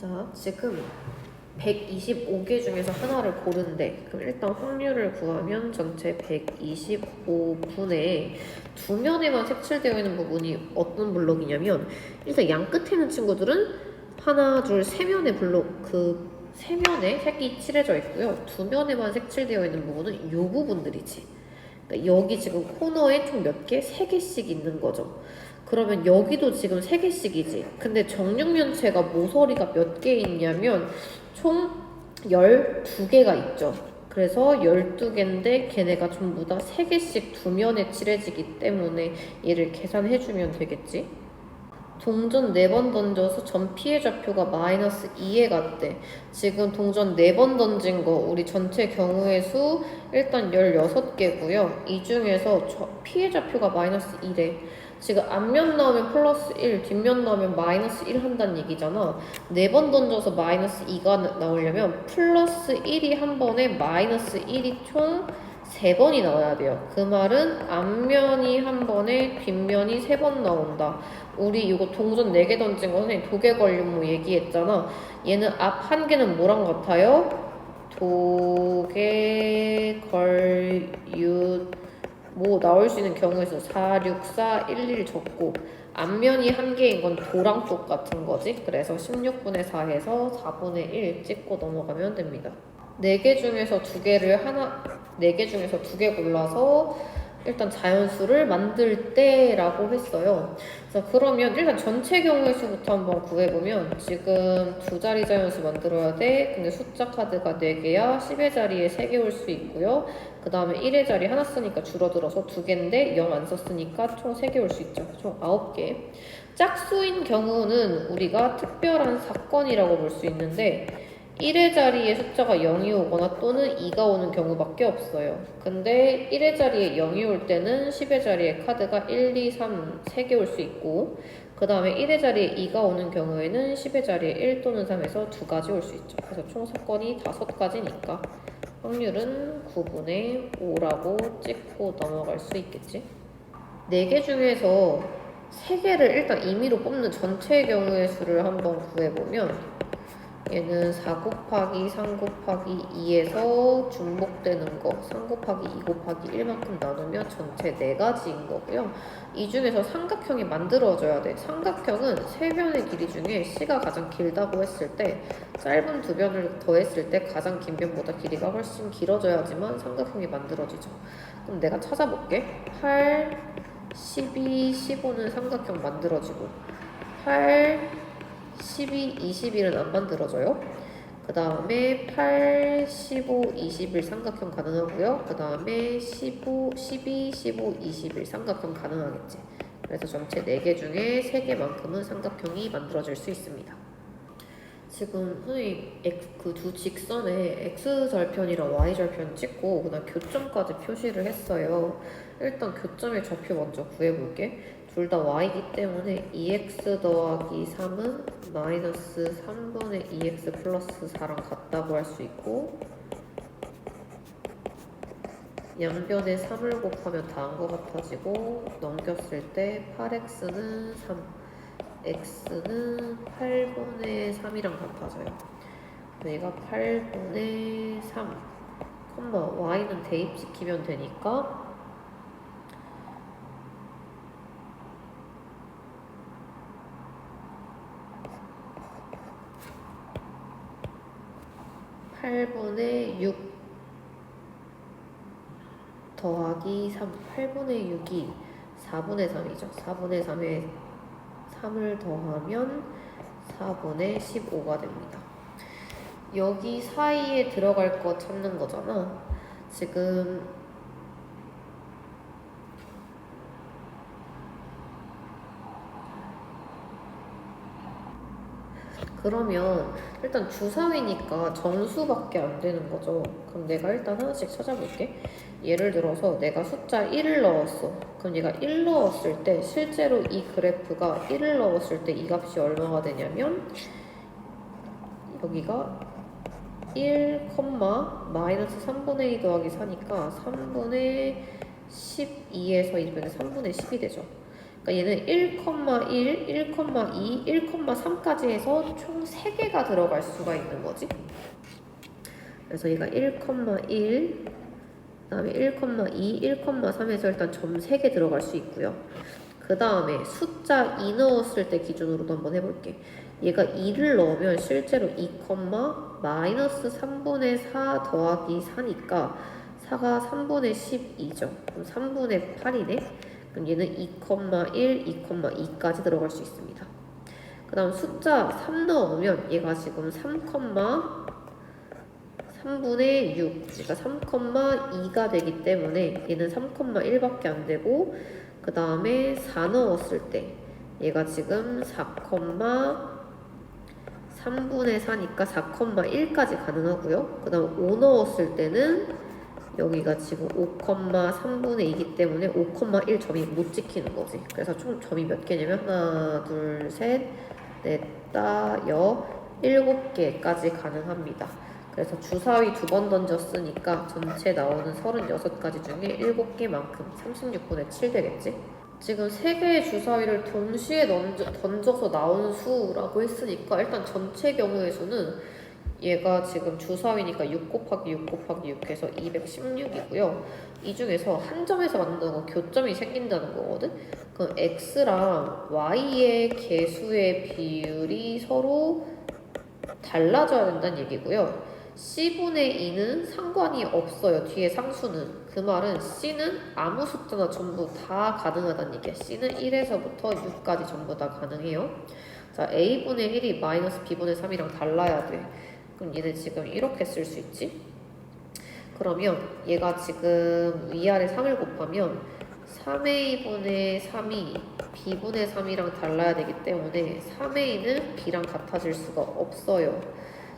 자, 지금 125개 중에서 하나를 고른대. 그럼 일단 확률을 구하면 전체 125분의 두 면에만 색칠되어 있는 부분이 어떤 블록이냐면, 일단 양 끝에 있는 친구들은 하나, 둘, 세 면의 블록, 그 세 면에 색이 칠해져 있고요. 두 면에만 색칠되어 있는 부분은 이 부분들이지. 그러니까 여기 지금 코너에 총 몇 개? 3개씩 있는 거죠. 그러면 여기도 지금 3개씩이지. 근데 정육면체가 모서리가 몇 개 있냐면 총 12개가 있죠. 그래서 12개인데 걔네가 전부 다 3개씩 두 면에 칠해지기 때문에 얘를 계산해주면 되겠지. 동전 4번 던져서 전 피해 좌표가 마이너스 2에 갔대. 지금 동전 4번 던진 거 우리 전체 경우의 수 일단 16개고요. 이 중에서 피해 좌표가 마이너스 2래. 지금 앞면 나오면 플러스 1, 뒷면 나오면 마이너스 1 한다는 얘기잖아. 4번 던져서 마이너스 2가 나오려면 플러스 1이 한 번에 마이너스 1이 총 3번이 나와야 돼요. 그 말은 앞면이 한 번에 뒷면이 3번 나온다. 우리 이거 동전 4개 던진 거 선생님 도개걸림목 얘기했잖아. 얘는 앞 한 개는 뭐랑 같아요? 도개걸윷 뭐 나올 수 있는 경우에서 4, 6, 4, 1, 1 적고 앞면이 한 개인 건 도랑 똑같은 거지. 그래서 16분의 4에서 4분의 1 찍고 넘어가면 됩니다. 4개 중에서 2개 골라서 일단 자연수를 만들 때라고 했어요. 그래서 그러면 일단 전체 경우의 수부터 한번 구해보면 지금 2자리 자연수 만들어야 돼. 근데 숫자 카드가 4개야. 10의 자리에 3개 올 수 있고요. 그 다음에 1의 자리 하나 쓰니까 줄어들어서 2개인데 0 안 썼으니까 총 3개 올 수 있죠. 총 9개. 짝수인 경우는 우리가 특별한 사건이라고 볼 수 있는데 1의 자리에 숫자가 0이 오거나 또는 2가 오는 경우밖에 없어요. 근데 1의 자리에 0이 올 때는 10의 자리에 카드가 1, 2, 3, 3개 올 수 있고 그 다음에 1의 자리에 2가 오는 경우에는 10의 자리에 1 또는 3에서 2가지 올 수 있죠. 그래서 총 사건이 5가지니까 확률은 9분의 5라고 찍고 넘어갈 수 있겠지. 4개 중에서 3개를 일단 임의로 뽑는 전체의 경우의 수를 한번 구해보면 얘는 4 곱하기 3 곱하기 2에서 중복되는 거 3 곱하기 2 곱하기 1만큼 나누면 전체 4가지인 거고요. 이 중에서 삼각형이 만들어져야 돼. 삼각형은 3변의 길이 중에 C가 가장 길다고 했을 때 짧은 2변을 더했을 때 가장 긴 변보다 길이가 훨씬 길어져야지만 삼각형이 만들어지죠. 그럼 내가 찾아볼게. 8, 12, 15는 삼각형 만들어지고 8, 12, 21은 안 만들어져요. 그 다음에 8, 15, 21 삼각형 가능하고요. 그 다음에 15, 12, 15, 21 삼각형 가능하겠지. 그래서 전체 4개 중에 3개만큼은 삼각형이 만들어질 수 있습니다. 지금 선생님 그 두 직선에 x절편이랑 y절편 찍고 그다음 교점까지 표시를 했어요. 일단 교점의 좌표 먼저 구해볼게. 둘 다 y이기 때문에 2x 더하기 3은 마이너스 3분의 2x 플러스 4랑 같다고 할 수 있고 양변에 3을 곱하면 다한 것 같아지고 넘겼을 때 8x는 3 x는 8분의 3이랑 같아져요. 얘가 8분의 3, y는 대입시키면 되니까 8분의 6 더하기 3, 8분의 6이 4분의 3이죠. 4분의 3에 3을 더하면 4분의 15가 됩니다. 여기 사이에 들어갈 거 찾는 거잖아. 지금 그러면 일단 주사위니까 정수밖에 안 되는 거죠. 그럼 내가 일단 하나씩 찾아볼게. 예를 들어서 내가 숫자 1을 넣었어. 그럼 얘가 1 넣었을 때 실제로 이 그래프가 1을 넣었을 때 이 값이 얼마가 되냐면 여기가 1, 마이너스 3분의 2 더하기 4니까 3분의 12에서 2분의 3분의 10이 되죠. 그러니까 얘는 1,1, 1,2, 1,3까지 해서 총 3개가 들어갈 수가 있는 거지. 그래서 얘가 1,1, 그 다음에 1,2, 1,3에서 일단 점 3개 들어갈 수 있고요. 그 다음에 숫자 2 넣었을 때 기준으로도 한번 해볼게. 얘가 2를 넣으면 실제로 2, 마이너스 3분의 4 더하기 4니까 4가 3분의 12죠. 그럼 3분의 8이네. 그럼 얘는 2,1, 2,2까지 들어갈 수 있습니다. 그 다음 숫자 3 넣으면 얘가 지금 3분의 6, 그러니까 3,2가 되기 때문에 얘는 3,1밖에 안 되고, 그 다음에 4 넣었을 때 얘가 지금 4,3분의 4니까 4,1까지 가능하고요. 그 다음 5 넣었을 때는 여기가 지금 5,3분의 2이기 때문에 5,1 점이 못 찍히는 거지. 그래서 총 점이 몇 개냐면 하나, 둘, 셋, 넷, 다, 여, 7개까지 가능합니다. 그래서 주사위 2번 던졌으니까 전체 나오는 36가지 중에 7개만큼 36분의 7 되겠지? 지금 3개의 주사위를 동시에 던져서 나온 수라고 했으니까 일단 전체 경우의 수는 얘가 지금 주사위니까 6 곱하기 6 곱하기 6 해서 216이고요. 이 중에서 한 점에서 만드는 건 교점이 생긴다는 거거든? 그럼 x랑 y의 개수의 비율이 서로 달라져야 된다는 얘기고요. c분의 2는 상관이 없어요. 뒤에 상수는. 그 말은 c는 아무 숫자나 전부 다 가능하다는 얘기야. c는 1에서부터 6까지 전부 다 가능해요. 자, a분의 1이 마이너스 b분의 3이랑 달라야 돼. 그럼 얘는 지금 이렇게 쓸 수 있지? 그러면 얘가 지금 위아래 3을 곱하면 3a분의 3이 b분의 3이랑 달라야 되기 때문에 3a는 b랑 같아질 수가 없어요.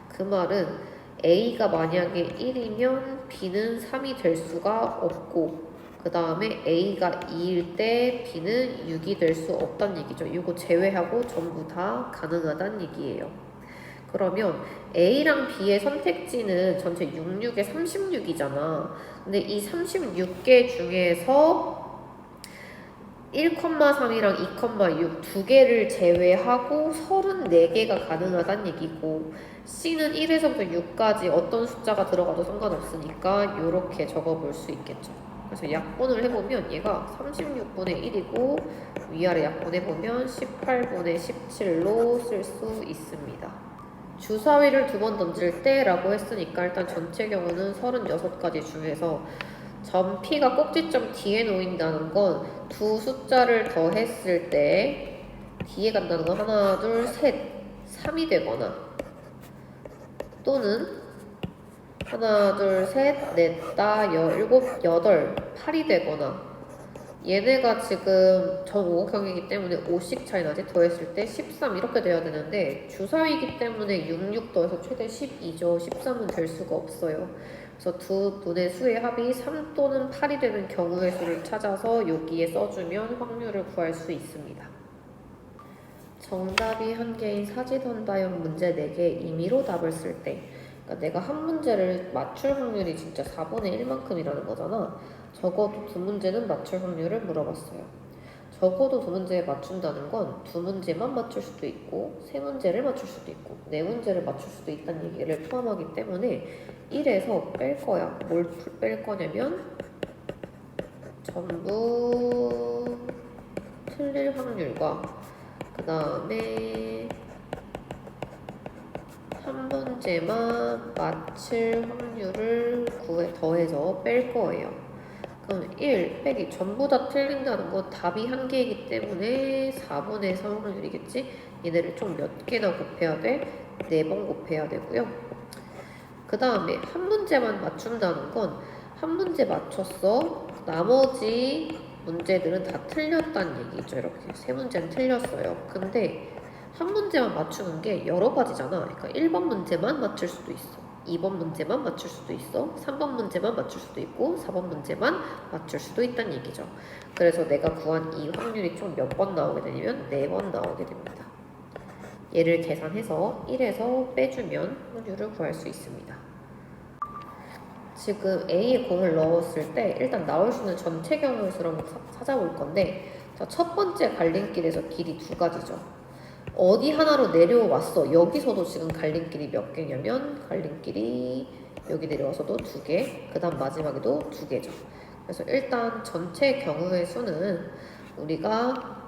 그 말은 a가 만약에 1이면 b는 3이 될 수가 없고, 그 다음에 a가 2일 때 b는 6이 될 수 없다는 얘기죠. 이거 제외하고 전부 다 가능하다는 얘기예요. 그러면 A랑 B의 선택지는 전체 66에 36이잖아. 근데 이 36개 중에서 1,3이랑 2,6 두 개를 제외하고 34개가 가능하다는 얘기고, C는 1에서부터 6까지 어떤 숫자가 들어가도 상관없으니까 이렇게 적어볼 수 있겠죠. 그래서 약분을 해보면 얘가 36분의 1이고 위아래 약분해보면 18분의 17로 쓸 수 있습니다. 주사위를 2번 던질 때 라고 했으니까 일단 전체 경우는 36가지 중에서 점 P가 꼭지점 D에 놓인다는 건 두 숫자를 더했을 때 D에 간다는 건 하나, 둘, 셋, 3이 되거나, 또는 하나, 둘, 셋, 넷, 다, 여, 일곱, 여덟, 8이 되거나, 얘네가 지금 정오각형이기 때문에 5씩 차이 나지? 더했을 때 13 이렇게 돼야 되는데 주사위이기 때문에 6 더해서 최대 12죠. 13은 될 수가 없어요. 그래서 두 분의 수의 합이 3 또는 8이 되는 경우의 수를 찾아서 여기에 써주면 확률을 구할 수 있습니다. 정답이 1개인 사지선다형 문제 4개 임의로 답을 쓸 때, 그러니까 내가 한 문제를 맞출 확률이 진짜 4분의 1만큼이라는 거잖아. 적어도 2문제는 맞출 확률을 물어봤어요. 적어도 2문제에 맞춘다는 건 2문제만 맞출 수도 있고 3문제를 맞출 수도 있고 4문제를 맞출 수도 있다는 얘기를 포함하기 때문에 1에서 뺄 거야. 뭘 뺄 거냐면 전부 틀릴 확률과 그 다음에 한 문제만 맞힐 확률을 더해서 뺄 거예요. 그럼 1 빼기 전부 다 틀린다는 건 답이 1개이기 때문에 4분의 3 확률이겠지? 얘네를 총 몇 개나 곱해야 돼? 4번 곱해야 되고요. 그 다음에 한 문제만 맞춘다는 건 한 문제 맞췄어. 나머지 문제들은 다 틀렸다는 얘기죠. 이렇게 3문제는 틀렸어요. 근데 한 문제만 맞추는 게 여러 가지잖아. 그러니까 1번 문제만 맞출 수도 있어. 2번 문제만 맞출 수도 있어. 3번 문제만 맞출 수도 있고 4번 문제만 맞출 수도 있다는 얘기죠. 그래서 내가 구한 이 확률이 총 몇 번 나오게 되냐면 4번 나오게 됩니다. 얘를 계산해서 1에서 빼주면 확률을 구할 수 있습니다. 지금 A에 공을 넣었을 때 일단 나올 수 있는 전체 경우의 수를 한번 찾아볼 건데, 자, 첫 번째 갈림길에서 길이 두 가지죠. 어디 하나로 내려왔어. 여기서도 지금 갈림길이 몇 개냐면 갈림길이 여기 내려와서도 두 개, 그 다음 마지막에도 두 개죠. 그래서 일단 전체 경우의 수는 우리가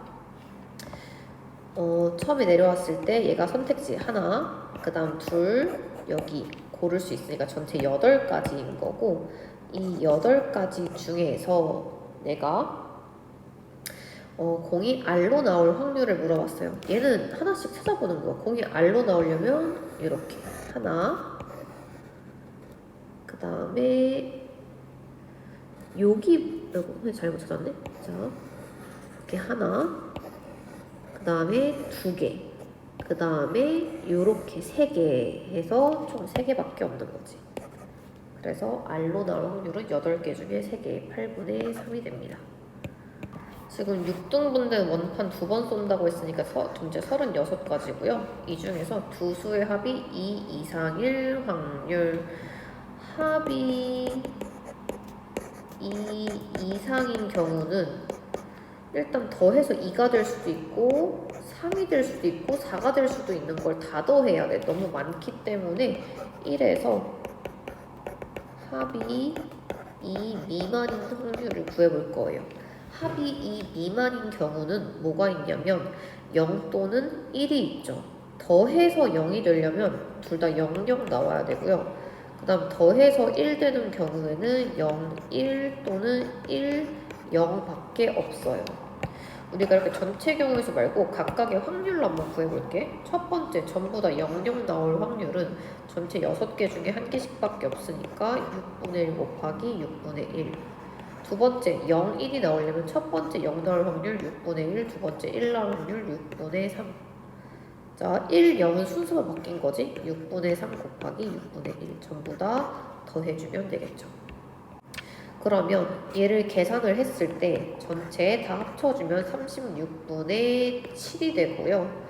처음에 내려왔을 때 얘가 선택지 하나, 그 다음 둘, 여기 고를 수 있으니까 전체 8가지인 거고, 이 8가지 중에서 내가 공이 R로 나올 확률을 물어봤어요. 얘는 하나씩 찾아보는 거야. 공이 R로 나오려면 이렇게 하나, 그 다음에 여기 잘못 찾았네. 자, 이렇게 하나, 그 다음에 두 개, 그 다음에 요렇게 세 개 해서 총 3개밖에 없는 거지. 그래서 R로 나올 확률은 8개 중에 3개, 8분의 3이 됩니다. 지금 6등분된 원판 2번 쏜다고 했으니까 전체 36가지고요. 이 중에서 두 수의 합이 2 이상일 확률. 합이 2 이상인 경우는 일단 더해서 2가 될 수도 있고 3이 될 수도 있고 4가 될 수도 있는 걸 다 더해야 돼. 너무 많기 때문에 1에서 합이 2 미만인 확률을 구해볼 거예요. 합이 2 미만인 경우는 뭐가 있냐면 0 또는 1이 있죠. 더해서 0이 되려면 둘 다 0, 0 나와야 되고요. 그 다음 더해서 1 되는 경우에는 0, 1 또는 1, 0 밖에 없어요. 우리가 이렇게 전체 경우에서 말고 각각의 확률로 한번 구해볼게. 첫 번째 전부 다 0, 0 나올 확률은 전체 6개 중에 1개씩밖에 없으니까 6분의 1 곱하기 6분의 1. 두 번째 0, 1이 나오려면 첫 번째 0 나올 확률 6분의 1, 두 번째 1 나올 확률 6분의 3. 자, 1, 0은 순서가 바뀐 거지. 6분의 3 곱하기 6분의 1 전부 다 더해주면 되겠죠. 그러면 얘를 계산을 했을 때 전체 다 합쳐주면 36분의 7이 되고요.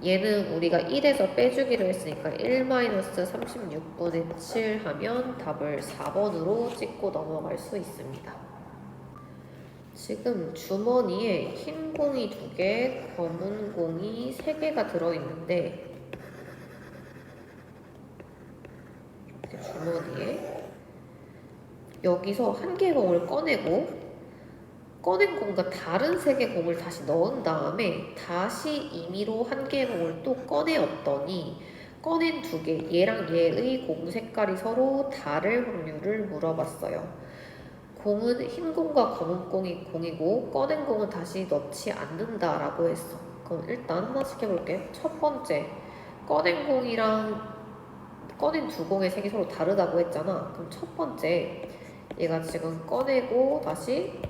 얘는 우리가 1에서 빼주기로 했으니까 1-36분의 7 하면 답을 4번으로 찍고 넘어갈 수 있습니다. 지금 주머니에 흰 공이 2개, 검은 공이 3개가 들어있는데 이렇게 주머니에 여기서 한 개의 공을 꺼내고 꺼낸 공과 다른 3개 공을 다시 넣은 다음에 다시 임의로 한 개의 공을 또 꺼내었더니 꺼낸 2개, 얘랑 얘의 공 색깔이 서로 다를 확률을 물어봤어요. 공은 흰 공과 검은 공이 공이고 꺼낸 공은 다시 넣지 않는다라고 했어. 그럼 일단 하나씩 해볼게. 첫 번째, 꺼낸 공이랑 꺼낸 2공의 색이 서로 다르다고 했잖아. 그럼 첫 번째, 얘가 지금 꺼내고 다시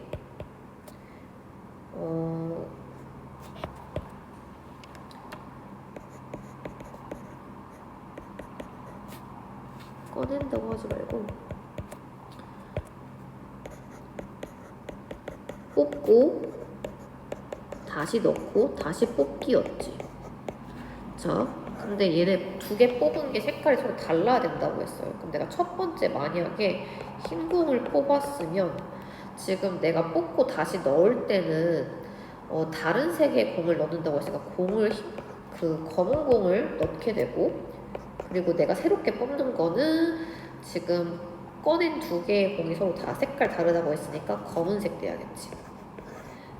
꺼낸다고 하지 말고 뽑고 다시 넣고 다시 뽑기였지. 자, 근데 얘네 2개 뽑은 게 색깔이 서로 달라야 된다고 했어요. 그럼 내가 첫 번째 만약에 흰 공을 뽑았으면 지금 내가 뽑고 다시 넣을 때는 다른 색의 공을 넣는다고 했으니까 그 검은 공을 넣게 되고, 그리고 내가 새롭게 뽑는 거는 지금 꺼낸 2개의 공이 서로 다 색깔 다르다고 했으니까 검은색 돼야겠지.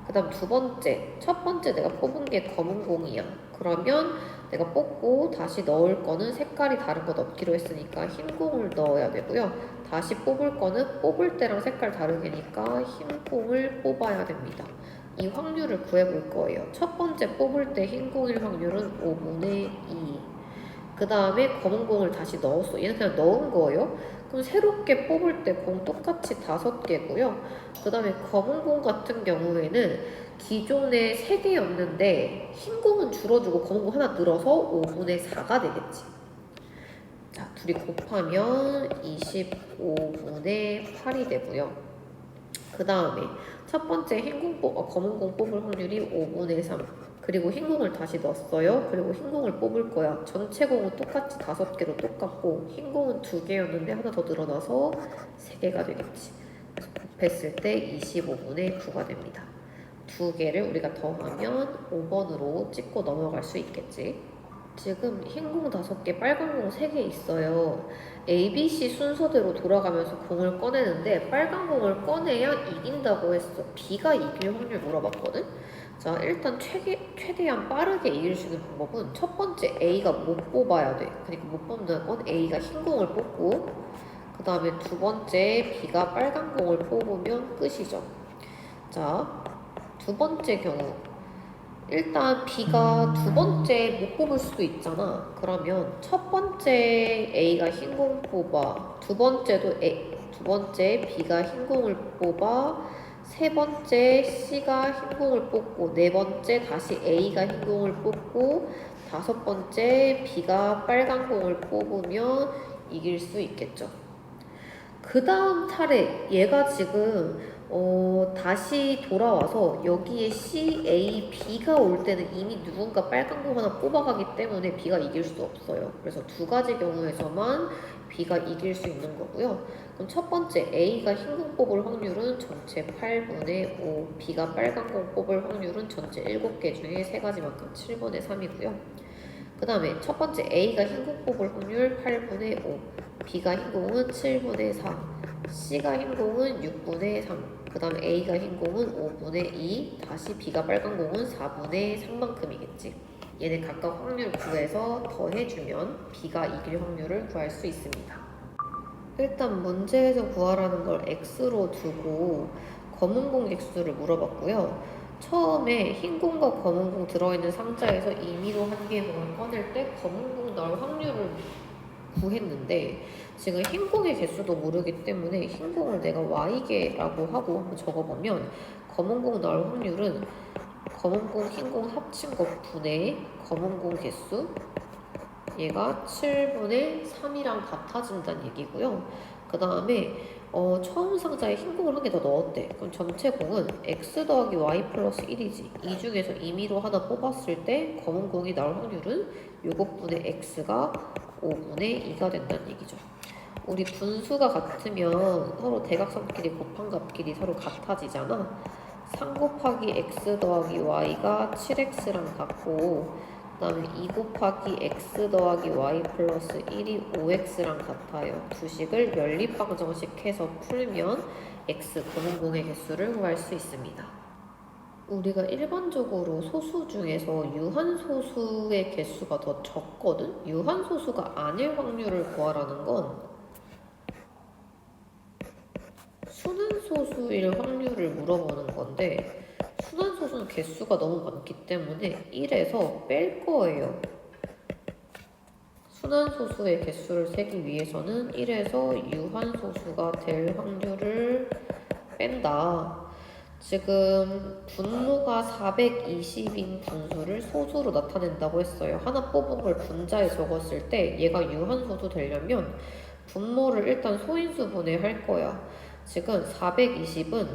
그 다음 두 번째, 첫 번째 내가 뽑은 게 검은 공이야. 그러면 내가 뽑고 다시 넣을 거는 색깔이 다른 거 넣기로 했으니까 흰 공을 넣어야 되고요. 다시 뽑을 거는 뽑을 때랑 색깔 다르게니까 흰 공을 뽑아야 됩니다. 이 확률을 구해볼 거예요. 첫 번째 뽑을 때 흰 공일 확률은 5분의 2. 그 다음에 검은 공을 다시 넣었어. 얘는 그냥 넣은 거예요. 그럼 새롭게 뽑을 때 공 똑같이 5개고요. 그 다음에 검은 공 같은 경우에는 기존에 3개였는데 흰 공은 줄어들고 검은 공 하나 늘어서 5분의 4가 되겠지. 자, 둘이 곱하면 25분의 8이 되고요. 그 다음에 첫 번째 검은 공 뽑을 확률이 5분의 3. 그리고 흰 공을 다시 넣었어요. 그리고 흰 공을 뽑을 거야. 전체 공은 똑같이 5개로 똑같고 흰 공은 2개였는데 하나 더 늘어나서 3개가 되겠지. 그래서 곱했을 때 25분의 9가 됩니다. 두 개를 우리가 더하면 5번으로 찍고 넘어갈 수 있겠지. 지금 흰 공 5개, 빨간 공 3개 있어요. A, B, C 순서대로 돌아가면서 공을 꺼내는데 빨간 공을 꺼내야 이긴다고 했어. B가 이길 확률 물어봤거든? 자, 일단 최대한 빠르게 이길 수 있는 방법은 첫 번째 A가 못 뽑아야 돼. 그러니까 못 뽑는 건 A가 흰 공을 뽑고 그 다음에 두 번째 B가 빨간 공을 뽑으면 끝이죠. 자, 두 번째 경우 일단 B가 두 번째 못 뽑을 수도 있잖아. 그러면 첫 번째 A가 흰 공 뽑아, 두 번째 B가 흰 공을 뽑아, 세 번째 C가 흰 공을 뽑고, 네 번째 다시 A가 흰 공을 뽑고, 다섯 번째 B가 빨간 공을 뽑으면 이길 수 있겠죠. 그 다음 차례 얘가 지금 다시 돌아와서 여기에 C, A, B가 올 때는 이미 누군가 빨간 공 하나 뽑아가기 때문에 B가 이길 수 없어요. 그래서 두 가지 경우에서만 B가 이길 수 있는 거고요. 그럼 첫 번째 A가 흰 공 뽑을 확률은 전체 8분의 5, B가 빨간 공 뽑을 확률은 전체 7개 중에 3가지만큼 7분의 3이고요. 그 다음에 첫 번째 A가 흰 공 뽑을 확률 8분의 5, B가 흰 공은 7분의 4, C가 흰 공은 6분의 3, 그 다음에 A가 흰 공은 5분의 2, 다시 B가 빨간 공은 4분의 3만큼이겠지. 얘네 각각 확률 구해서 더해주면 B가 이길 확률을 구할 수 있습니다. 일단 문제에서 구하라는 걸 X로 두고 검은 공 개수를 물어봤고요. 처음에 흰 공과 검은 공 들어있는 상자에서 임의로 한 개의 공을 꺼낼 때 검은 공 나올 확률을 구했는데 지금 흰 공의 개수도 모르기 때문에 흰 공을 내가 Y개라고 하고 한번 적어보면 검은 공 나올 확률은 검은 공, 흰 공 합친 것 분의 검은 공 개수 얘가 7분의 3이랑 같아진다는 얘기고요. 그 다음에 처음 상자에 흰 공을 한 개 더 넣었대. 그럼 전체 공은 x 더하기 y 플러스 1이지. 이 중에서 임의로 하나 뽑았을 때 검은 공이 나올 확률은 요것분의 x가 5분의 2가 된다는 얘기죠. 우리 분수가 같으면 서로 대각선끼리 곱한 값끼리 서로 같아지잖아. 3 곱하기 x 더하기 y가 7x랑 같고 그 다음에 2 곱하기 x 더하기 y 플러스 1이 5x랑 같아요. 두 식을 연립방정식해서 풀면 x 검은 공의 개수를 구할 수 있습니다. 우리가 일반적으로 소수 중에서 유한소수의 개수가 더 적거든? 유한소수가 아닐 확률을 구하라는 건 순한소수일 확률을 물어보는 건데 순한소수는 개수가 너무 많기 때문에 1에서 뺄 거예요. 순한소수의 개수를 세기 위해서는 1에서 유한소수가 될 확률을 뺀다. 지금 분모가 420인 분수를 소수로 나타낸다고 했어요. 하나 뽑은 걸 분자에 적었을 때 얘가 유한소수 되려면 분모를 일단 소인수분해 할 거야. 지금 420은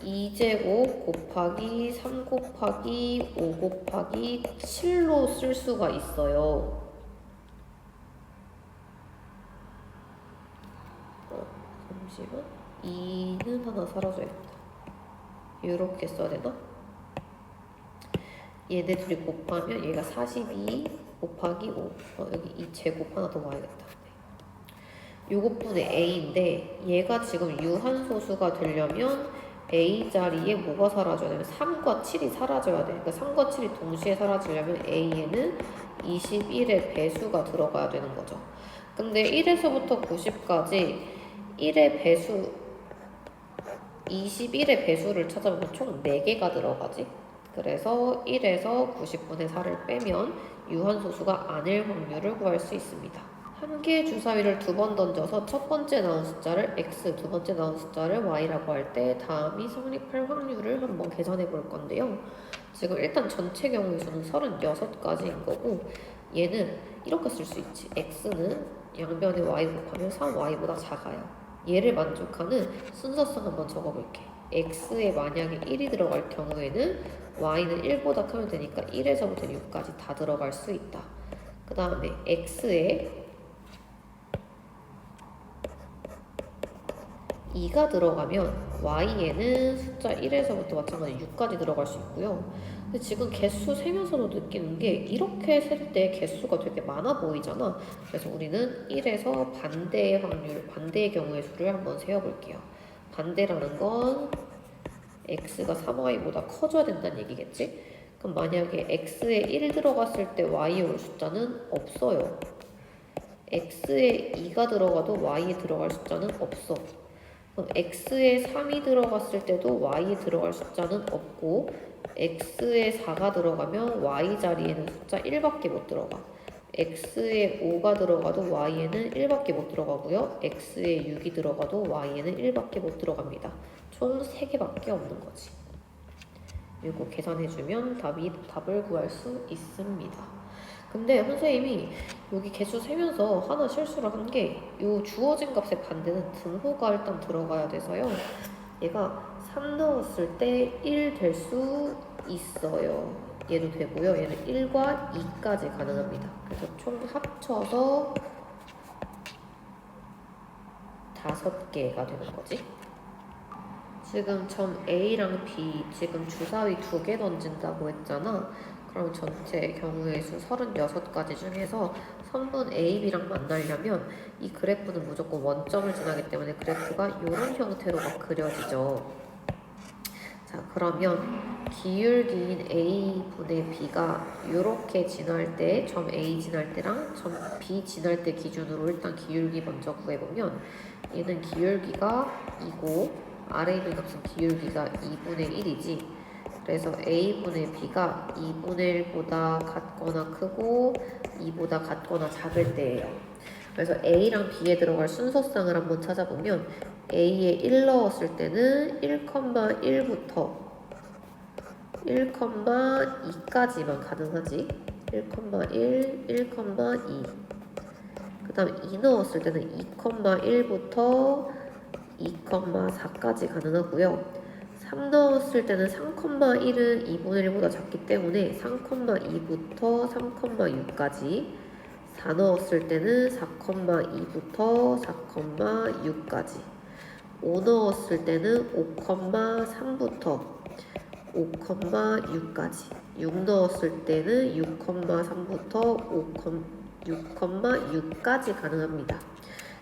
2제곱 곱하기 3 곱하기 5 곱하기 7로 쓸 수가 있어요. 잠시만. 2는 하나 사라져야겠다. 이렇게 써야 되나? 얘네 둘이 곱하면 얘가 42 곱하기 5. 여기 이 제곱 하나 더 와야겠다. 요것분의 a인데 얘가 지금 유한소수가 되려면 a 자리에 뭐가 사라져야 되면 3과 7이 사라져야 돼. 그러니까 3과 7이 동시에 사라지려면 a에는 21의 배수가 들어가야 되는 거죠. 근데 1에서부터 90까지 1의 배수 21의 배수를 찾아보면 총 4개가 들어가지. 그래서 1에서 90분의 4를 빼면 유한소수가 아닐 확률을 구할 수 있습니다. 한 개의 주사위를 2번 던져서 첫 번째 나온 숫자를 x, 두 번째 나온 숫자를 y라고 할 때 다음이 성립할 확률을 한번 계산해 볼 건데요. 지금 일단 전체 경우의 수는 36가지인 거고 얘는 이렇게 쓸 수 있지. x는 양변에 y 곱하면 3y보다 작아요. 얘를 만족하는 순서성 한번 적어볼게. x에 만약에 1이 들어갈 경우에는 y는 1보다 크면 되니까 1에서부터 6까지 다 들어갈 수 있다. 그 다음에 x에 2가 들어가면 y에는 숫자 1에서부터 마찬가지 6까지 들어갈 수 있고요. 근데 지금 개수 세면서도 느끼는 게 이렇게 셀 때 개수가 되게 많아 보이잖아. 그래서 우리는 1에서 반대의 확률, 반대의 경우의 수를 한번 세어볼게요. 반대라는 건 x가 3y보다 커져야 된다는 얘기겠지? 그럼 만약에 x에 1 들어갔을 때 y에 올 숫자는 없어요. x에 2가 들어가도 y에 들어갈 숫자는 없어. 그럼 x에 3이 들어갔을 때도 y에 들어갈 숫자는 없고 x에 4가 들어가면 y 자리에는 숫자 1밖에 못 들어가. x에 5가 들어가도 y에는 1밖에 못 들어가고요. x에 6이 들어가도 y에는 1밖에 못 들어갑니다. 총 3개밖에 없는 거지. 이거 계산해주면 답을 구할 수 있습니다. 근데 선생님이 여기 개수 세면서 하나 실수를 한 게 이 주어진 값의 반대는 등호가 일단 들어가야 돼서요. 얘가 3 넣었을 때 1 될 수 있어요. 얘도 되고요. 얘는 1과 2까지 가능합니다. 그래서 총 합쳐서 5개가 되는 거지. 지금 점 A랑 B 지금 주사위 2개 던진다고 했잖아. 그럼 전체 경우의 수 36가지 중에서 선분 A, B랑 만나려면 이 그래프는 무조건 원점을 지나기 때문에 그래프가 이런 형태로 막 그려지죠. 자, 그러면 기울기인 A분의 B가 이렇게 지날 때, 점 A 지날 때랑 점 B 지날 때 기준으로 일단 기울기 먼저 구해보면 얘는 기울기가 2고 아래 있는 값은 기울기가 2분의 1이지. 그래서 A분의 B가 2분의 1보다 같거나 크고 2보다 같거나 작을 때예요. 그래서 A랑 B에 들어갈 순서상을 한번 찾아보면 A에 1 넣었을 때는 1,1부터 1,2까지만 가능하지. 1,1, 1,2. 그 다음 2 넣었을 때는 2,1부터 2,4까지 가능하고요. 3 넣었을 때는 3,1은 2분의 1보다 작기 때문에 3,2부터 3,6까지. 4 넣었을 때는 4,2부터 4,6까지. 5 넣었을 때는 5,3부터 5,6까지. 6 넣었을 때는 6,3부터 6,6까지 가능합니다.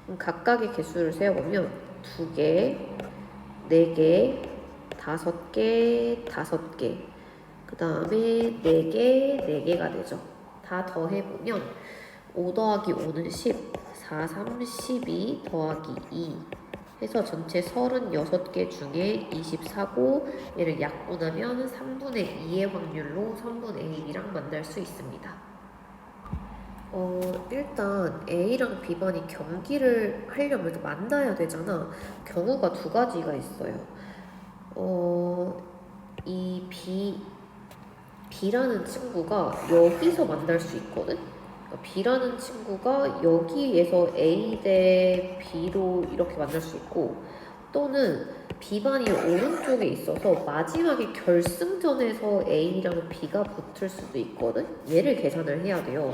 그럼 각각의 개수를 세어보면 2개, 4개, 5개, 5개, 그 다음에 4개, 4개가 되죠. 다 더해보면 5 더하기 5는 10, 4, 3, 12 더하기 2 해서 전체 36개 중에 24고 얘를 약분하면 3분의 2의 확률로 선분 A, B랑 만날 수 있습니다. 일단 A랑 B반이 경기를 하려면 만나야 되잖아. 경우가 2가지가 있어요. 이 B라는 친구가 여기서 만날 수 있거든? 그러니까 B라는 친구가 여기에서 A 대 B로 이렇게 만날 수 있고, 또는 B반이 오른쪽에 있어서 마지막에 결승전에서 A랑 B가 붙을 수도 있거든? 얘를 계산을 해야 돼요.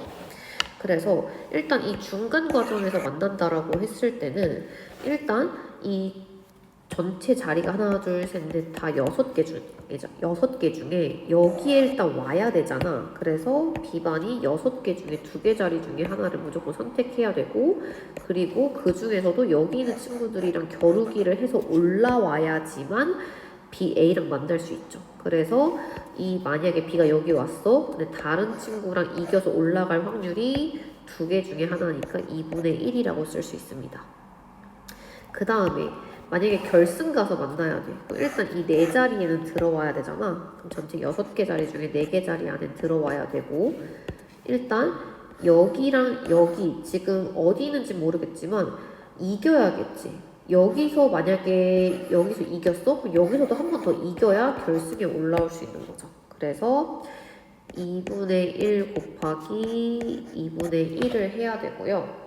그래서 일단 이 중간 과정에서 만난다라고 했을 때는 일단 이 전체 자리가 하나, 둘, 셋, 넷 다 6개 중에 여기에 일단 와야 되잖아. 그래서 B반이 6개 중에 2개 자리 중에 하나를 무조건 선택해야 되고, 그리고 그 중에서도 여기 있는 친구들이랑 겨루기를 해서 올라와야지만 A랑 만날 수 있죠. 그래서 만약에 B가 여기 왔어. 근데 다른 친구랑 이겨서 올라갈 확률이 2개 중에 하나니까 2분의 1이라고 쓸 수 있습니다. 그 다음에 만약에 결승 가서 만나야 돼. 일단 이 4자리에는 들어와야 되잖아. 그럼 전체 6개 자리 중에 4개 자리 안에 들어와야 되고, 일단 여기랑 여기 지금 어디 있는지 모르겠지만 이겨야겠지. 여기서 만약에 여기서 이겼어? 그럼 여기서도 한 번 더 이겨야 결승에 올라올 수 있는 거죠. 그래서 2분의 1 곱하기 2분의 1을 해야 되고요.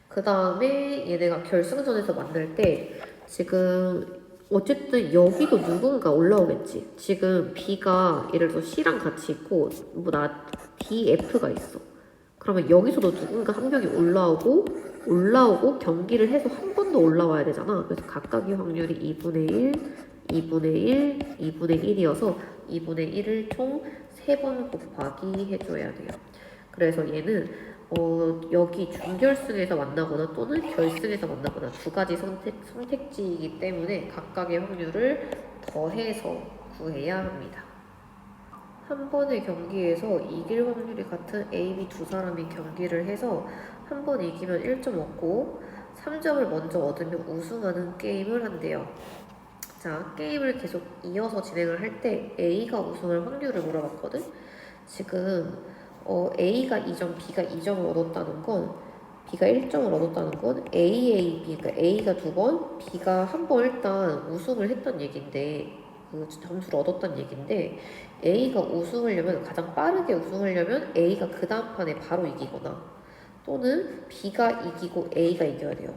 그 다음에 얘네가 결승전에서 만날 때 지금 어쨌든 여기도 누군가 올라오겠지. 지금 B가 예를 들어 C랑 같이 있고 D, F가 있어. 그러면 여기서도 누군가 한 명이 올라오고 올라오고 경기를 해서 한 번 더 올라와야 되잖아. 그래서 각각의 확률이 2분의 1, 2분의 1, 2분의 1이어서 2분의 1을 총 3번 곱하기 해줘야 돼요. 그래서 얘는 여기 준결승에서 만나거나 또는 결승에서 만나거나 두 가지 선택지이기 때문에 각각의 확률을 더해서 구해야 합니다. 한 번의 경기에서 이길 확률이 같은 A, B 두 사람이 경기를 해서 한 번 이기면 1점 얻고 3점을 먼저 얻으면 우승하는 게임을 한대요. 자, 게임을 계속 이어서 진행을 할 때 A가 우승할 확률을 물어봤거든? 지금 A가 2점, B가 2점을 얻었다는 건 B가 1점을 얻었다는 건 A, B, 그러니까 A가 2번, B가 한 번 일단 우승을 했던 얘긴데 그 점수를 얻었던 얘긴데 A가 우승하려면 가장 빠르게 우승하려면 A가 그 다음 판에 바로 이기거나 또는 B가 이기고 A가 이겨야 돼요.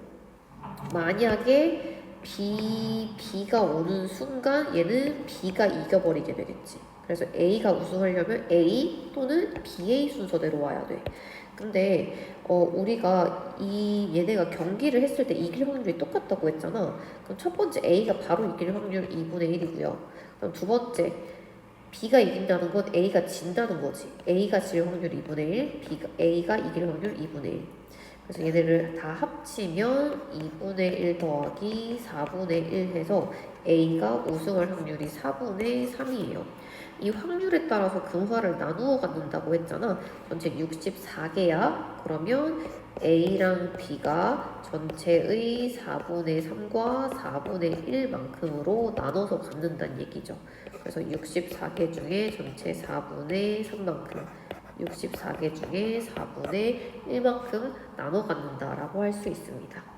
만약에 B가 오는 순간 얘는 B가 이겨버리게 되겠지. 그래서 A가 우승하려면 A 또는 BA 순서대로 와야 돼. 근데 우리가 얘네가 경기를 했을 때 이길 확률이 똑같다고 했잖아. 그럼 첫 번째 A가 바로 이길 확률 2분의 1이고요. 그럼 두 번째 B가 이긴다는 건 A가 진다는 거지. A가 질 확률 2분의 1, A가 이길 확률 2분의 1. 그래서 얘네를 다 합치면 2분의 1 더하기 4분의 1 해서 A가 우승할 확률이 4분의 3이에요. 이 확률에 따라서 근화를 나누어 갖는다고 했잖아. 전체 64개야. 그러면 A랑 B가 전체의 4분의 3과 4분의 1만큼으로 나눠서 갖는다는 얘기죠. 그래서 64개 중에 전체 4분의 3만큼 64개 중에 4분의 1만큼 나눠 갖는다라고 할 수 있습니다.